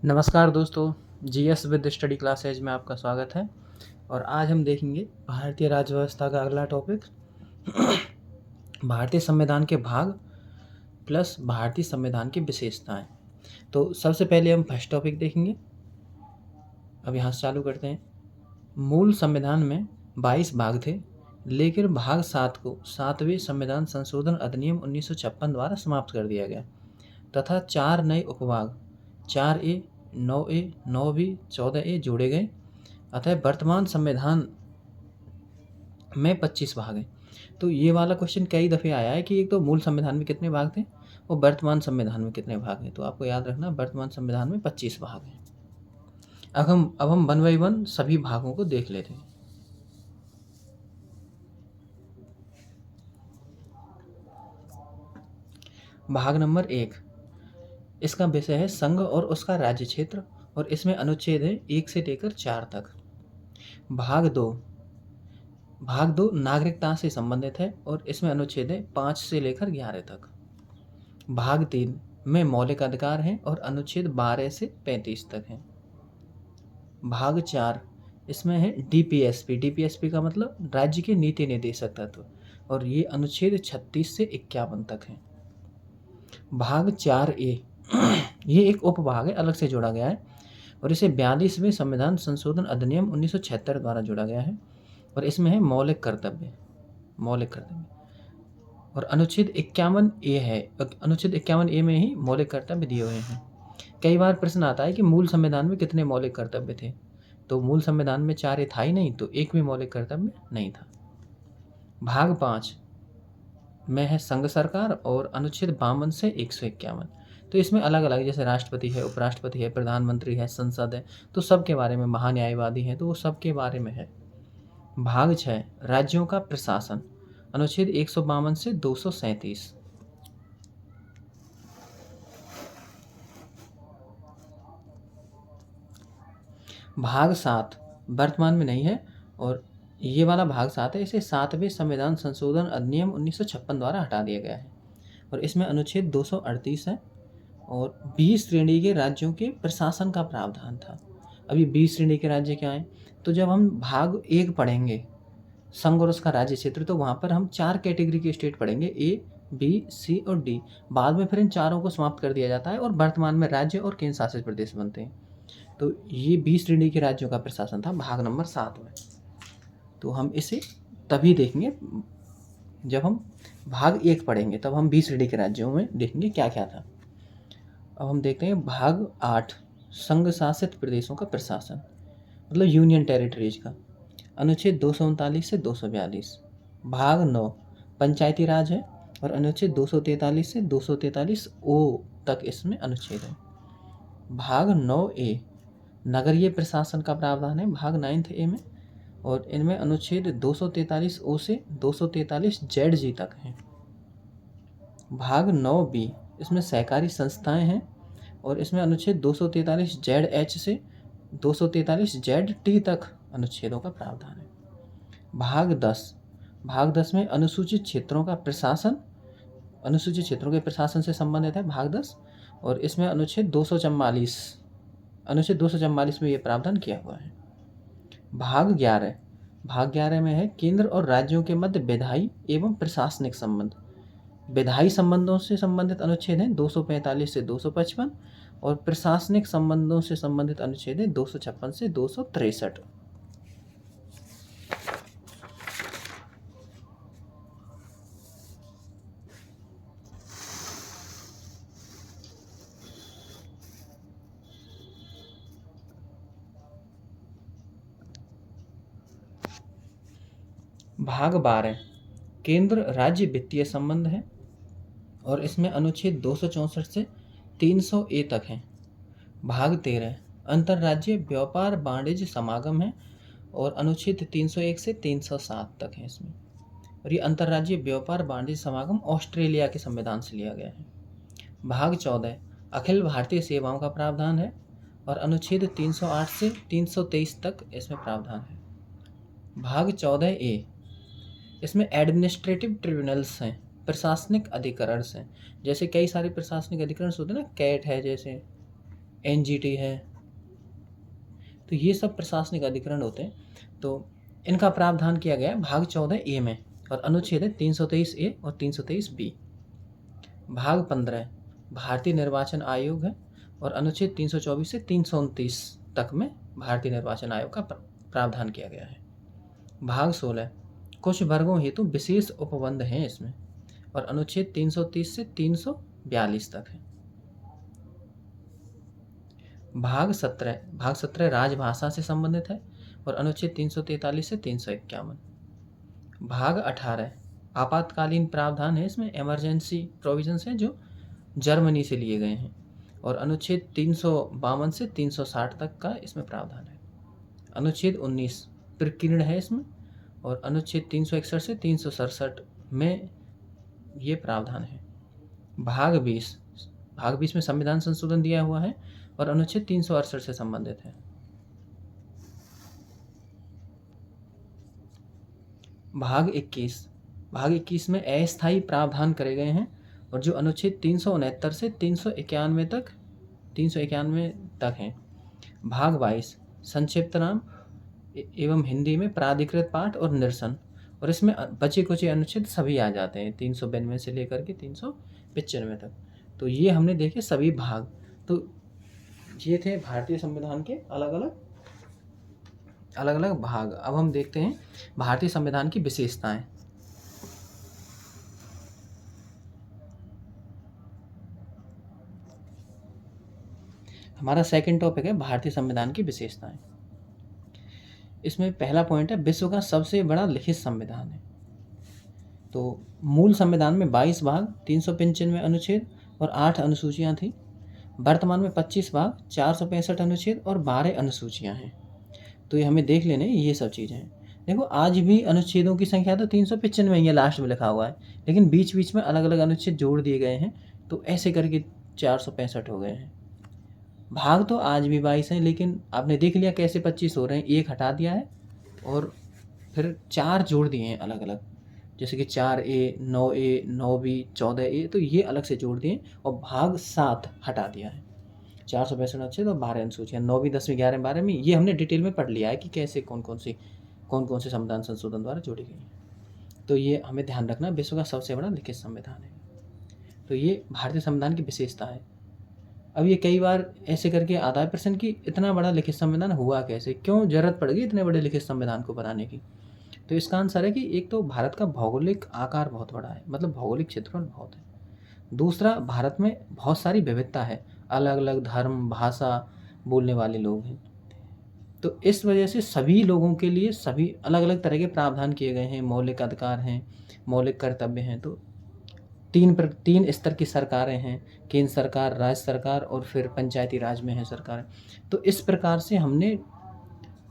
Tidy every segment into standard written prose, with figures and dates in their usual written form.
नमस्कार दोस्तों, GS with study classes में आपका स्वागत है। और आज हम देखेंगे भारतीय राज्य व्यवस्था का अगला टॉपिक भारतीय संविधान के भाग प्लस भारतीय संविधान की विशेषताएं। तो सबसे पहले हम फर्स्ट टॉपिक देखेंगे। अब यहाँ से चालू करते हैं। मूल संविधान में 22 भाग थे, लेकिन भाग 7 को 7वें संविधान संशोधन अधिनियम 1956 द्वारा समाप्त कर दिया गया तथा 4 नए उपभाग 4A, 9A, 9B, 14A जोड़े गए। अतः वर्तमान संविधान में 25 भाग हैं। तो ये वाला क्वेश्चन कई दफ़े आया है कि एक तो मूल संविधान में कितने भाग थे और वर्तमान संविधान में कितने भाग हैं। तो आपको याद रखना, वर्तमान संविधान में 25 भाग हैं। अब हम वन बाई वन सभी भागों को देख लेते हैं। भाग नंबर 1, इसका विषय है संघ और उसका राज्य क्षेत्र और इसमें अनुच्छेद है 1 से लेकर 4 तक। भाग 2 नागरिकता से संबंधित है और इसमें अनुच्छेद है 5 से लेकर 11 तक। भाग 3 में मौलिक अधिकार हैं और अनुच्छेद 12 से 35 तक हैं। भाग 4 इसमें है डीपीएसपी का मतलब राज्य के नीति निर्देशक तत्व, और ये अनुच्छेद 36 से 51 तक है। भाग 4A ये एक उपभाग है, अलग से जोड़ा गया है और इसे 42वें संविधान संशोधन अधिनियम 1976 द्वारा जोड़ा गया है और इसमें है मौलिक कर्तव्य। और अनुच्छेद 51A है, अनुच्छेद 51A में ही मौलिक कर्तव्य दिए हुए हैं। कई बार प्रश्न आता है कि मूल संविधान में कितने मौलिक कर्तव्य थे, तो मूल संविधान में 4 था ही नहीं, तो एक भी मौलिक कर्तव्य नहीं था। भाग 5 में है संघ सरकार और अनुच्छेद 52 से 151। तो इसमें अलग अलग, जैसे राष्ट्रपति है, उपराष्ट्रपति है, प्रधानमंत्री है, संसद है, तो सबके बारे में, महान्यायवादी है तो वो सबके बारे में है। भाग 6 राज्यों का प्रशासन, अनुच्छेद 152 से 237। भाग 7 वर्तमान में नहीं है और ये वाला भाग 7 है, इसे 7वें संविधान संशोधन अधिनियम 1956 द्वारा हटा दिया गया है और इसमें अनुच्छेद 238 है और 20 श्रेणी के राज्यों के प्रशासन का प्रावधान था। अभी 20 श्रेणी के राज्य क्या हैं, तो जब हम भाग 1 पढ़ेंगे संघ और उसका राज्य क्षेत्र, तो वहाँ पर हम 4 कैटेगरी के स्टेट पढ़ेंगे, A, B, C और D। बाद में फिर इन चारों को समाप्त कर दिया जाता है और वर्तमान में राज्य और केंद्र शासित प्रदेश बनते हैं। तो ये 20 श्रेणी के राज्यों का प्रशासन था भाग नंबर 7 में। तो हम इसे तभी देखेंगे जब हम भाग 1 पढ़ेंगे, तब हम 20 श्रेणी के राज्यों में देखेंगे क्या क्या था। अब हम देखते हैं भाग 8 संघ शासित प्रदेशों का प्रशासन, मतलब यूनियन टेरिटरीज का, अनुच्छेद 239 से 242। भाग 9 पंचायती राज है और अनुच्छेद 243 से 243 ओ तक इसमें अनुच्छेद है। भाग 9A नगरीय प्रशासन का प्रावधान है भाग 9A में, और इनमें अनुच्छेद 243 ओ से 243 ZG तक हैं। भाग 9B इसमें सहकारी संस्थाएं हैं और इसमें अनुच्छेद 243 ZH से 243 ZT तक अनुच्छेदों का प्रावधान है। भाग 10 में अनुसूचित क्षेत्रों का प्रशासन, अनुसूचित क्षेत्रों के प्रशासन से संबंधित है भाग 10, और इसमें अनुच्छेद 244 में ये प्रावधान किया हुआ है। भाग 11 में है केंद्र और राज्यों के मध्य विधायी एवं प्रशासनिक संबंध। विधायी संबंधों से संबंधित अनुच्छेद हैं 245 से 255 और प्रशासनिक संबंधों से संबंधित अनुच्छेद है 256 से 263। भाग 12 केंद्र राज्य वित्तीय संबंध है और इसमें अनुच्छेद 264 से 300A तक है। भाग 13 अंतर्राज्यीय व्यापार वाणिज्य समागम है और अनुच्छेद 301 से 307 तक है इसमें, और ये अंतर्राज्यीय व्यापार वाणिज्य समागम ऑस्ट्रेलिया के संविधान से लिया गया है। भाग 14 अखिल भारतीय सेवाओं का प्रावधान है और अनुच्छेद 308 से 323 तक इसमें प्रावधान है। भाग 14A इसमें एडमिनिस्ट्रेटिव ट्रिब्यूनल्स हैं, प्रशासनिक अधिकरण हैं, जैसे कई सारे प्रशासनिक अधिकरण होते हैं ना, कैट है जैसे, एनजीटी है। तो ये सब प्रशासनिक अधिकरण होते हैं। तो इनका प्रावधान किया गया है भाग 14A में, और अनुच्छेद है 323A और 323B। भाग 15 भारतीय निर्वाचन आयोग है, और अनुच्छेद 324 से 329 तक में भारतीय निर्वाचन आयोग का प्रावधान किया गया है। भाग 16 कुछ वर्गों हेतु विशेष उपबंध हैं इसमें, और अनुच्छेद 330 से 342 तक है। भाग 17 राजभाषा से संबंधित है, और अनुच्छेद 343 से 351। भाग 18 आपातकालीन प्रावधान है, इसमें इमरजेंसी प्रोविजंस हैं जो जर्मनी से लिए गए हैं, और अनुच्छेद 352 से 360 तक का इसमें प्रावधान है। अनुच्छेद 19 प्रकीर्ण है इसमें, और अनुच्छेद 361 से 367 में ये प्रावधान है। भाग 20 में संविधान संशोधन दिया हुआ है, और अनुच्छेद 368 से संबंधित है। भाग 21 में अस्थायी प्रावधान करे गए हैं, और जो अनुच्छेद 369 से 391 तक हैं। भाग 22 संक्षिप्त नाम एवं हिंदी में प्राधिकृत पाठ और निरसन, और इसमें बचे कुछ अनुच्छेद सभी आ जाते हैं 392 से लेकर के 395 तक। तो ये हमने देखे सभी भाग। तो ये थे भारतीय संविधान के अलग अलग भाग। अब हम देखते हैं भारतीय संविधान की विशेषताएं। हमारा सेकंड टॉपिक है भारतीय संविधान की विशेषताएं। इसमें पहला पॉइंट है विश्व का सबसे बड़ा लिखित संविधान है। तो मूल संविधान में 22 भाग, 395 अनुच्छेद और 8 अनुसूचियां थी। वर्तमान में 25 भाग, 465 अनुच्छेद और 12 अनुसूचियां हैं। तो ये हमें देख लेने ये सब चीज़ें हैं। देखो आज भी अनुच्छेदों की संख्या तो 395 ही है, लास्ट में लिखा हुआ है, लेकिन बीच बीच में अलग अलग अनुच्छेद जोड़ दिए गए हैं, तो ऐसे करके 465 हो गए हैं। भाग तो आज भी 22 हैं, लेकिन आपने देख लिया कैसे 25 हो रहे हैं। एक हटा दिया है और फिर 4 जोड़ दिए हैं अलग अलग, जैसे कि 4A, 9A, 9B, 14A, तो ये अलग से जोड़ दिए, और भाग 7 हटा दिया है। 465 अनुच्छेद और 12 अनुसूचियाँ, 9वीं 10वीं 11वीं 12वीं, ये हमने डिटेल में पढ़ लिया है कि कैसे कौन कौन से संविधान संशोधन द्वारा जोड़ी गई है। तो ये हमें ध्यान रखना, विश्व का सबसे बड़ा लिखित संविधान है। तो ये भारतीय संविधान की विशेषता है। अब ये कई बार ऐसे करके आता है प्रश्न कि इतना बड़ा लिखित संविधान हुआ कैसे, क्यों जरूरत पड़ गई इतने बड़े लिखित संविधान को बनाने की। तो इसका आंसर है कि एक तो भारत का भौगोलिक आकार बहुत बड़ा है, मतलब भौगोलिक क्षेत्रफल बहुत है। दूसरा, भारत में बहुत सारी विविधता है, अलग अलग धर्म, भाषा बोलने वाले लोग हैं। तो इस वजह से सभी लोगों के लिए सभी अलग अलग तरह के प्रावधान किए गए हैं, मौलिक अधिकार हैं, मौलिक कर्तव्य हैं। तो तीन स्तर की सरकारें हैं, केंद्र सरकार, राज्य सरकार और फिर पंचायती राज में है सरकार। तो इस प्रकार से हमने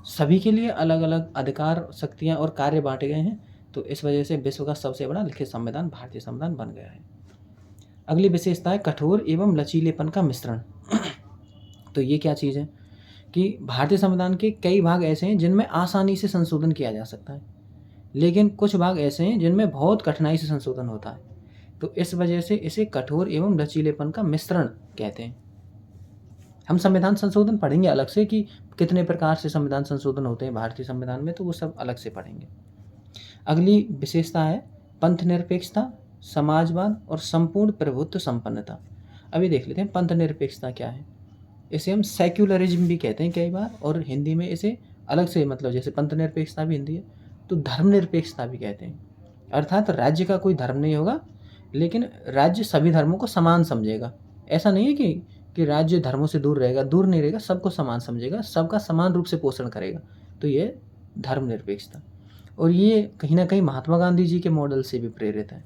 सभी के लिए अलग अलग अधिकार, शक्तियाँ और कार्य बांटे गए हैं। तो इस वजह से विश्व का सबसे बड़ा लिखित संविधान भारतीय संविधान बन गया है। अगली विशेषता है कठोर एवं लचीलेपन का मिश्रण। तो ये क्या चीज़ है कि भारतीय संविधान के कई भाग ऐसे हैं जिनमें आसानी से संशोधन किया जा सकता है, लेकिन कुछ भाग ऐसे हैं जिनमें बहुत कठिनाई से संशोधन होता है। तो इस वजह से इसे कठोर एवं लचीलेपन का मिश्रण कहते हैं। हम संविधान संशोधन पढ़ेंगे अलग से कि कितने प्रकार से संविधान संशोधन होते हैं भारतीय संविधान में, तो वो सब अलग से पढ़ेंगे। अगली विशेषता है पंथ निरपेक्षता, समाजवाद और संपूर्ण प्रभुत्व संपन्नता। अभी देख लेते हैं पंथ निरपेक्षता क्या है। इसे हम सेक्युलरिज्म भी कहते हैं कई बार, और हिंदी में इसे अलग से, मतलब जैसे पंथ निरपेक्षता भी हिंदी है तो धर्मनिरपेक्षता भी कहते हैं। अर्थात राज्य का कोई धर्म नहीं होगा, लेकिन राज्य सभी धर्मों को समान समझेगा। ऐसा नहीं है कि राज्य धर्मों से दूर रहेगा, दूर नहीं रहेगा, सबको समान समझेगा, सबका समान रूप से पोषण करेगा। तो ये धर्मनिरपेक्षता, और ये कहीं ना कहीं महात्मा गांधी जी के मॉडल से भी प्रेरित है।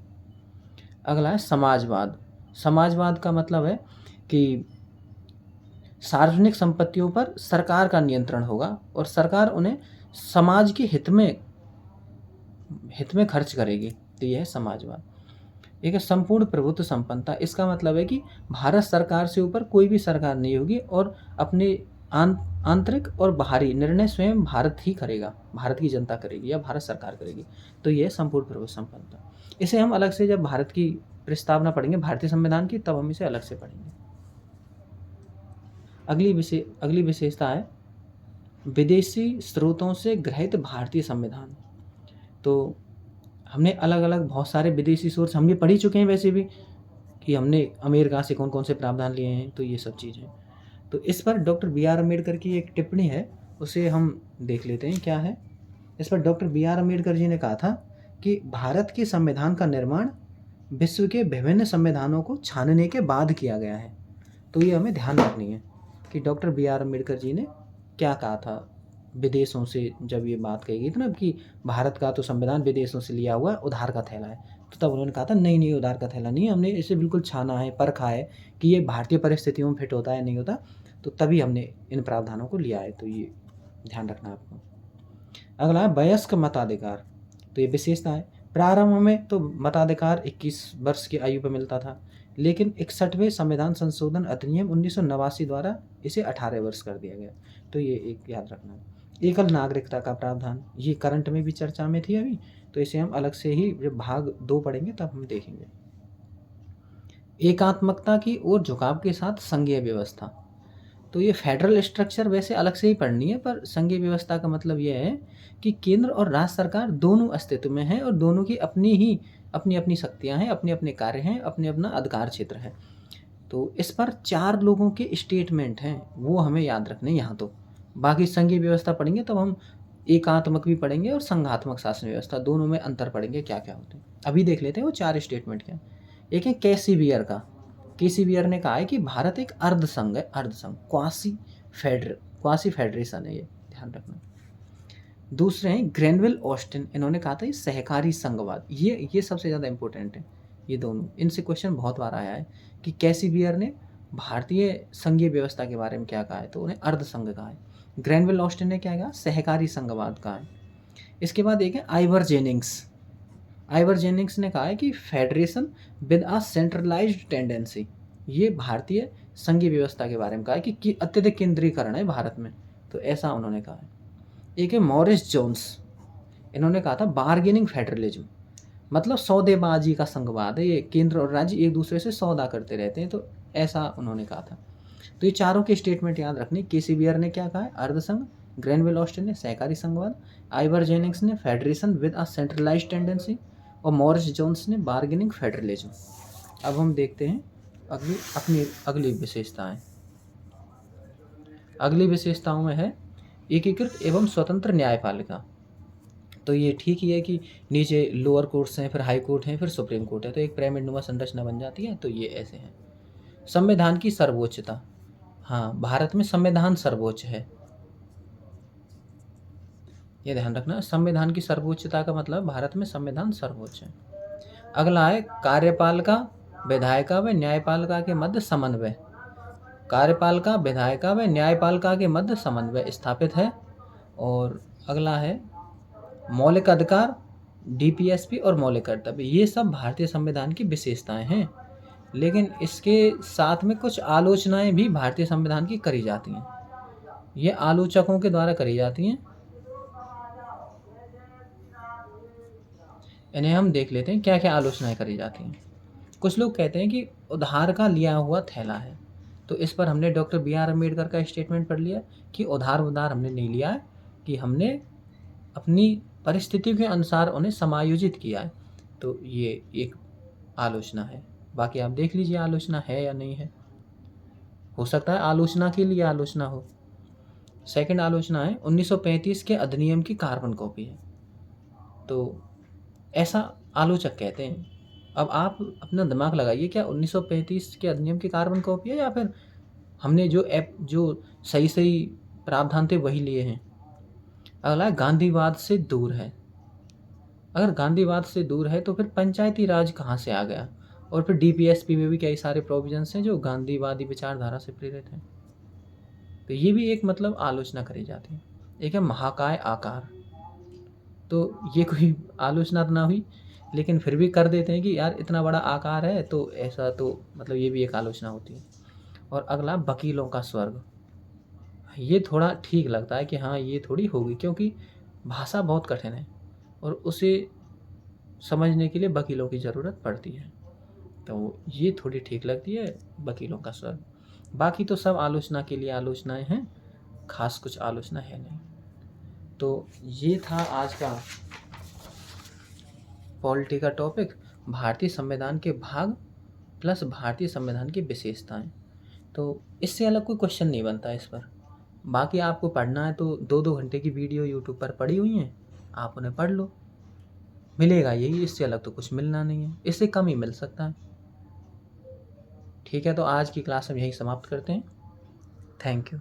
अगला है समाजवाद। समाजवाद का मतलब है कि सार्वजनिक संपत्तियों पर सरकार का नियंत्रण होगा, और सरकार उन्हें समाज के हित में खर्च करेगी। तो यह है समाजवाद। एक है संपूर्ण प्रभुत्व संपन्नता। इसका मतलब है कि भारत सरकार से ऊपर कोई भी सरकार नहीं होगी, और अपने आंतरिक और बाहरी निर्णय स्वयं भारत ही करेगा, भारत की जनता करेगी या भारत सरकार करेगी। तो यह संपूर्ण प्रभुत्व संपन्नता। इसे हम अलग से जब भारत की प्रस्तावना पढ़ेंगे भारतीय संविधान की, तब हम इसे अलग से पढ़ेंगे। अगली विशेषता है विदेशी स्रोतों से ग्रहित भारतीय संविधान। तो हमने अलग अलग बहुत सारे विदेशी सोर्स हम भी पढ़ ही चुके हैं वैसे भी, कि हमने अमेरिका से कौन कौन से प्रावधान लिए हैं, तो ये सब चीज़ें। तो इस पर डॉक्टर बी आर अम्बेडकर की एक टिप्पणी है, उसे हम देख लेते हैं क्या है। इस पर doctor B are Ambedkar ji ने कहा था कि भारत के संविधान का निर्माण विश्व के विभिन्न संविधानों को छानने के बाद किया गया है। तो ये हमें ध्यान रखनी है कि doctor B are Ambedkar ji ने क्या कहा था विदेशों से, जब ये बात कही गई थी ना कि भारत का तो संविधान विदेशों से लिया हुआ उधार का थैला है, तो तब उन्होंने कहा था नहीं नहीं, उधार का थैला नहीं है, हमने इसे बिल्कुल छाना है, परखा है कि ये भारतीय परिस्थितियों में फिट होता है नहीं होता, तो तभी हमने इन प्रावधानों को लिया है। तो ये ध्यान रखना आपको। अगला है वयस्क मताधिकार। तो ये विशेषता है, प्रारंभ में तो मताधिकार 21 वर्ष की आयु पर मिलता था, लेकिन 61वें संविधान संशोधन अधिनियम 1989 द्वारा इसे 18 वर्ष कर दिया गया। तो ये एक याद रखना। एकल नागरिकता का प्रावधान, ये करंट में भी चर्चा में थी अभी, तो इसे हम अलग से ही जब भाग 2 पढ़ेंगे तब हम देखेंगे। एकात्मकता की ओर झुकाव के साथ संघीय व्यवस्था। तो ये फेडरल स्ट्रक्चर वैसे अलग से ही पढ़नी है, पर संघीय व्यवस्था का मतलब ये है कि केंद्र और राज्य सरकार दोनों अस्तित्व में हैं और दोनों की अपनी अपनी शक्तियां हैं, अपने अपने कार्य हैं, अपने अपना अधिकार क्षेत्र है। तो इस पर 4 लोगों के स्टेटमेंट हैं, वो हमें याद रखने यहाँ। तो बाकी संघीय व्यवस्था पढ़ेंगे तब हम एकात्मक भी पढ़ेंगे और संघात्मक शासन व्यवस्था, दोनों में अंतर पढ़ेंगे क्या क्या होते हैं। अभी देख लेते हैं वो 4 स्टेटमेंट क्या। एक है कैसीबियर का। कैसीबियर ने कहा है कि भारत एक अर्धसंघ है, अर्धसंघ, क्वासी फेडरेशन है, ये ध्यान रखना। दूसरे हैं ग्रेनवेल ऑस्टिन, इन्होंने कहा था ये सहकारी संघवाद, ये सबसे ज़्यादा इंपॉर्टेंट है। ये दोनों, इनसे क्वेश्चन बहुत बार आया है कि कैसीबियर ने भारतीय संघीय व्यवस्था के बारे में क्या कहा है, तो उन्हें अर्धसंघ कहा है। ग्रेनवेल ऑस्टिन ने क्या कहा, सहकारी संघवाद कहा है। इसके बाद एक है आइवर जेनिंग्स ने कहा है कि federation with a centralised tendency, ये भारतीय संघीय व्यवस्था के बारे में कहा है कि अत्यधिक केंद्रीकरण है भारत में, तो ऐसा उन्होंने कहा है। एक है मॉरिस जोन्स, इन्होंने कहा था बार्गेनिंग फेडरलिज्म, मतलब सौदेबाजी का संघवाद है, ये केंद्र और राज्य एक दूसरे से सौदा करते रहते हैं, तो ऐसा उन्होंने कहा था। तो ये चारों के स्टेटमेंट याद रखने। केसीबियर ने क्या कहा है, अर्धसंघ, ग्रेनवेल ऑस्टिन ने सहकारी संघवाद, आइवर जेनिंग्स ने federation with a centralised tendency और मॉरिस जोन्स ने बार्गेनिंग फेडरलिज्म। अब हम देखते हैं अगली विशेषताएं। अगली विशेषताओं में है एकीकृत एवं स्वतंत्र न्यायपालिका। तो ये ठीक ही है कि नीचे लोअर कोर्ट्स हैं, फिर हाई कोर्ट हैं, फिर सुप्रीम कोर्ट है, तो एक पिरामिडनुमा संरचना बन जाती है। तो ये ऐसे हैं। संविधान की सर्वोच्चता, हाँ, भारत में संविधान सर्वोच्च है, ये ध्यान रखना। संविधान की सर्वोच्चता का मतलब भारत में संविधान सर्वोच्च है। अगला है कार्यपालिका, विधायिका व न्यायपालिका के मध्य समन्वय। कार्यपालिका, विधायिका व न्यायपालिका के मध्य समन्वय स्थापित है। और अगला है मौलिक अधिकार, डीपीएसपी और मौलिक कर्तव्य, ये सब भारतीय संविधान की विशेषताएं हैं, लेकिन इसके साथ में कुछ आलोचनाएं भी भारतीय संविधान की करी जाती हैं। ये आलोचकों के द्वारा करी जाती हैं, इन्हें हम देख लेते हैं क्या क्या आलोचनाएं करी जाती हैं। कुछ लोग कहते हैं कि उधार का लिया हुआ थैला है, तो इस पर हमने डॉक्टर बी आर अम्बेडकर का स्टेटमेंट पढ़ लिया कि उधार हमने नहीं लिया है, कि हमने अपनी परिस्थितियों के अनुसार उन्हें समायोजित किया है। तो ये एक आलोचना है। बाकी आप देख लीजिए आलोचना है या नहीं है, हो सकता है आलोचना के लिए आलोचना हो। सेकंड आलोचना है 1935 के अधिनियम की कार्बन कॉपी है, तो ऐसा आलोचक कहते हैं। अब आप अपना दिमाग लगाइए, क्या 1935 के अधिनियम की कार्बन कॉपी है या फिर हमने जो सही प्रावधान थे वही लिए हैं। अगला गांधीवाद से दूर है। अगर गांधीवाद से दूर है तो फिर पंचायती राज कहाँ से आ गया, और फिर डीपीएसपी में भी कई सारे प्रोविजंस हैं जो गांधीवादी विचारधारा से प्रेरित हैं। तो ये भी एक मतलब आलोचना करी जाती है। एक है महाकाय आकार, तो ये कोई आलोचना तो ना हुई, लेकिन फिर भी कर देते हैं कि यार इतना बड़ा आकार है तो ऐसा, तो मतलब ये भी एक आलोचना होती है। और अगला वकीलों का स्वर्ग, ये थोड़ा ठीक लगता है कि हाँ ये थोड़ी होगी, क्योंकि भाषा बहुत कठिन है और उसे समझने के लिए वकीलों की ज़रूरत पड़ती है, तो ये थोड़ी ठीक लगती है, वकीलों का स्वर्ग। बाकी तो सब आलोचना के लिए आलोचनाएं हैं, खास कुछ आलोचना है नहीं। तो ये था आज का पॉलिटी का टॉपिक, भारतीय संविधान के भाग प्लस भारतीय संविधान की विशेषताएं। तो इससे अलग कोई क्वेश्चन नहीं बनता इस पर। बाकी आपको पढ़ना है तो 2-2 घंटे की वीडियो यूट्यूब पर पड़ी हुई हैं, आप उन्हें पढ़ लो, मिलेगा यही, इससे अलग तो कुछ मिलना नहीं है, इससे कम ही मिल सकता है। ठीक है, तो आज की क्लास हम यही समाप्त करते हैं। Thank you.